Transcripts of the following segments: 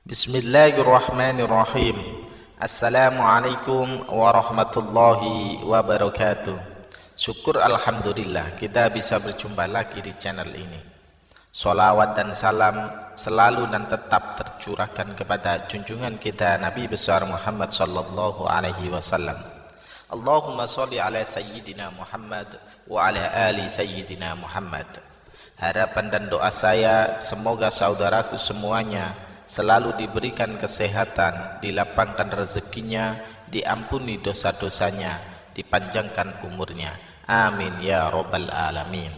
Bismillahirrahmanirrahim. Assalamualaikum warahmatullahi wabarakatuh. Syukur alhamdulillah kita bisa berjumpa lagi di channel ini. Salawat dan salam selalu dan tetap tercurahkan kepada junjungan kita Nabi besar Muhammad sallallahu alaihi wasallam. Allahumma sholli ala sayyidina Muhammad wa ala ali sayyidina Muhammad. Harapan dan doa saya semoga saudaraku semuanya selalu diberikan kesehatan, dilapangkan rezekinya, diampuni dosa-dosanya, dipanjangkan umurnya. Amin ya rabbal alamin.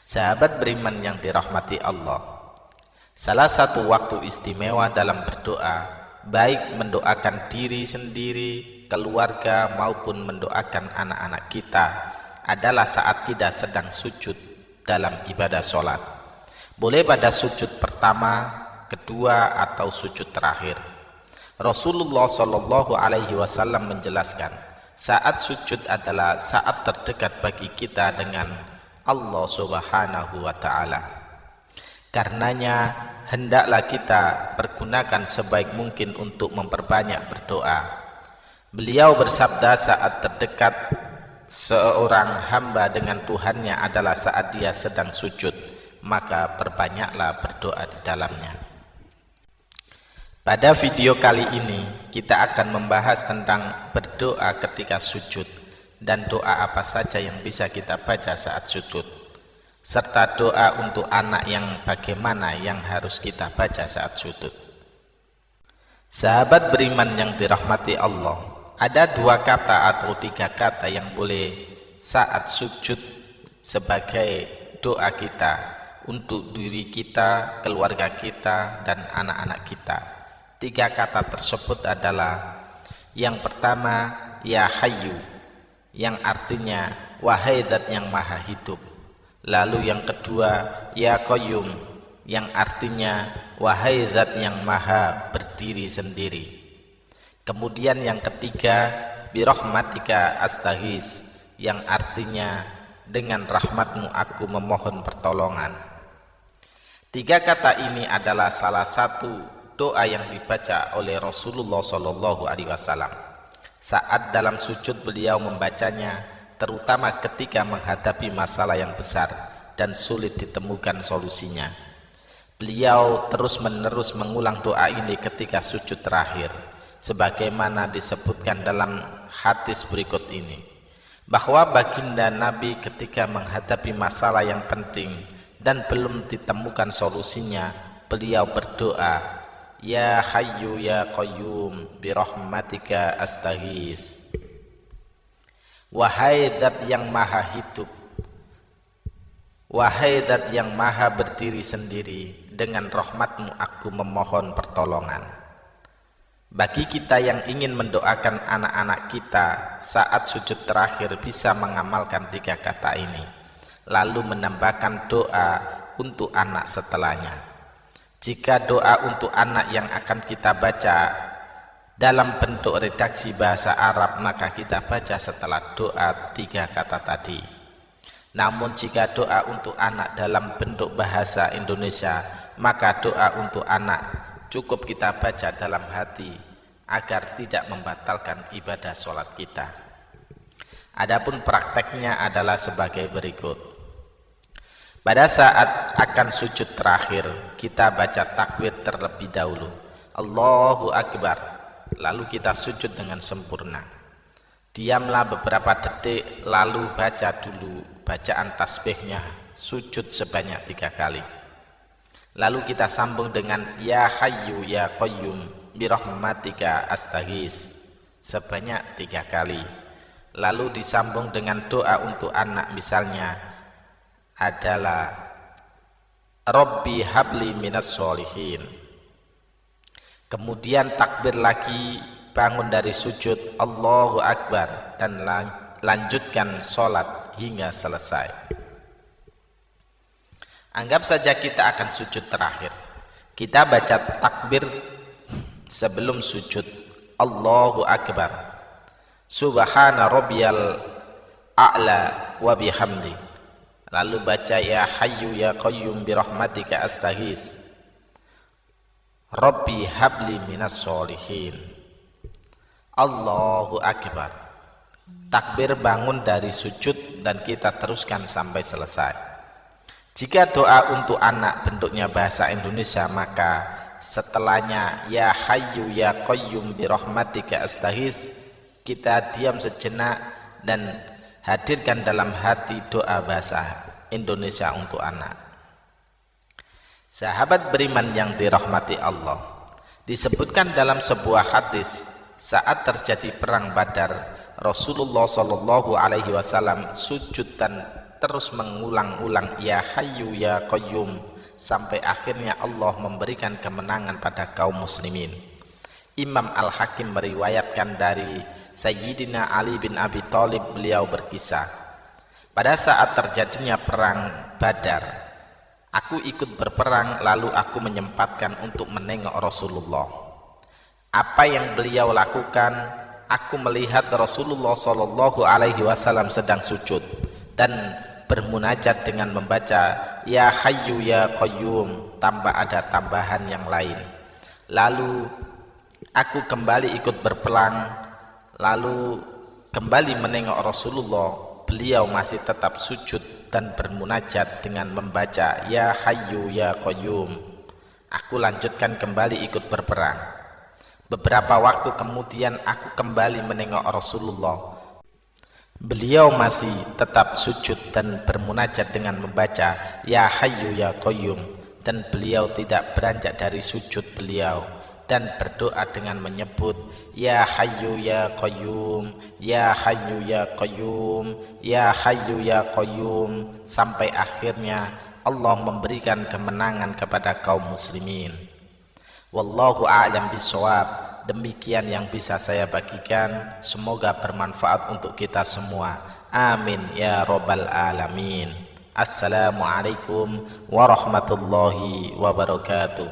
Sahabat beriman yang dirahmati Allah, salah satu waktu istimewa dalam berdoa, baik mendoakan diri sendiri, keluarga maupun mendoakan anak-anak kita, adalah saat kita sedang sujud dalam ibadah sholat. Boleh pada sujud pertama, kedua atau sujud terakhir. Rasulullah Shallallahu Alaihi Wasallam menjelaskan, saat sujud adalah saat terdekat bagi kita dengan Allah Subhanahu Wa Taala. Karenanya hendaklah kita pergunakan sebaik mungkin untuk memperbanyak berdoa. Beliau bersabda, saat terdekat seorang hamba dengan Tuhannya adalah saat dia sedang sujud, maka perbanyaklah berdoa di dalamnya. Pada video kali ini kita akan membahas tentang berdoa ketika sujud dan doa apa saja yang bisa kita baca saat sujud, serta doa untuk anak yang bagaimana yang harus kita baca saat sujud. Sahabat beriman yang dirahmati Allah, ada dua kata atau tiga kata yang boleh saat sujud sebagai doa kita untuk diri kita, keluarga kita, dan anak-anak kita. Tiga kata tersebut adalah, yang pertama, ya hayyu, yang artinya wahai zat yang maha hidup. Lalu yang kedua, ya qayyum, yang artinya wahai zat yang maha berdiri sendiri. Kemudian yang ketiga, birahmatika astaghis, yang artinya dengan rahmatmu aku memohon pertolongan. Tiga kata ini adalah salah satu doa yang dibaca oleh Rasulullah Shallallahu Alaihi Wasallam. Saat dalam sujud beliau membacanya, terutama ketika menghadapi masalah yang besar dan sulit ditemukan solusinya. Beliau terus-menerus mengulang doa ini ketika sujud terakhir, sebagaimana disebutkan dalam hadis berikut ini, bahwa baginda Nabi ketika menghadapi masalah yang penting dan belum ditemukan solusinya, beliau berdoa, ya hayyu ya qayyum birahmatika astaghis. Wahai zat yang maha hidup, wahai zat yang maha berdiri sendiri, dengan rahmatmu aku memohon pertolongan. Bagi kita yang ingin mendoakan anak-anak kita saat sujud terakhir bisa mengamalkan tiga kata ini, lalu menambahkan doa untuk anak setelahnya. Jika doa untuk anak yang akan kita baca dalam bentuk redaksi bahasa Arab, maka kita baca setelah doa tiga kata tadi. Namun jika doa untuk anak dalam bentuk bahasa Indonesia, maka doa untuk anak cukup kita baca dalam hati agar tidak membatalkan ibadah sholat kita. Adapun prakteknya adalah sebagai berikut. Pada saat akan sujud terakhir, kita baca takbir terlebih dahulu, Allahu Akbar, lalu kita sujud dengan sempurna. Diamlah beberapa detik, lalu baca dulu bacaan tasbihnya, sujud sebanyak 3 kali. Lalu kita sambung dengan ya hayyu ya qayyum birahmatika astaghis sebanyak 3 kali. Lalu disambung dengan doa untuk anak, misalnya adalah Rabbi habli minas sholihin. Kemudian takbir lagi, bangun dari sujud, Allahu Akbar, dan lanjutkan sholat hingga selesai. Anggap saja kita akan sujud terakhir. Kita baca takbir sebelum sujud, Allahu Akbar, Subhana rabbiyal a'la wa bihamdi. Lalu baca ya hayyu ya qayyum birahmatika astaghis, Rabbi habli minas sholihin. Allahu Akbar. Takbir bangun dari sujud dan kita teruskan sampai selesai. Jika doa untuk anak bentuknya bahasa Indonesia, maka setelahnya ya hayyu ya qayyum bi rahmatika astaghis, kita diam sejenak dan hadirkan dalam hati doa bahasa Indonesia untuk anak. Sahabat beriman yang dirahmati Allah, disebutkan dalam sebuah hadis saat terjadi perang Badar, Rasulullah Shallallahu Alaihi Wasallam sujud dan terus mengulang-ulang ya hayyu ya qayyum sampai akhirnya Allah memberikan kemenangan pada kaum muslimin. Imam Al-Hakim meriwayatkan dari Sayyidina Ali bin Abi Thalib, beliau berkisah, pada saat terjadinya perang Badar, aku ikut berperang, lalu aku menyempatkan untuk menengok Rasulullah. Apa yang beliau lakukan? Aku melihat Rasulullah Shallallahu Alaihi Wasallam sedang sujud dan bermunajat dengan membaca ya hayyu ya qayyum tanpa ada tambahan yang lain. Lalu aku kembali ikut berperang, lalu kembali menengok Rasulullah, beliau masih tetap sujud dan bermunajat dengan membaca ya hayyu ya qayyum. Aku lanjutkan kembali ikut berperang. Beberapa waktu kemudian aku kembali menengok Rasulullah, beliau masih tetap sujud dan bermunajat dengan membaca ya hayyu ya qayyum, dan beliau tidak beranjak dari sujud beliau dan berdoa dengan menyebut ya hayyu ya qayyum, ya hayyu ya qayyum, ya hayyu ya qayyum, sampai akhirnya Allah memberikan kemenangan kepada kaum muslimin. Wallahu a'lam bishawab. Demikian yang bisa saya bagikan, semoga bermanfaat untuk kita semua. Amin ya rabbal alamin. Assalamualaikum warahmatullahi wabarakatuh.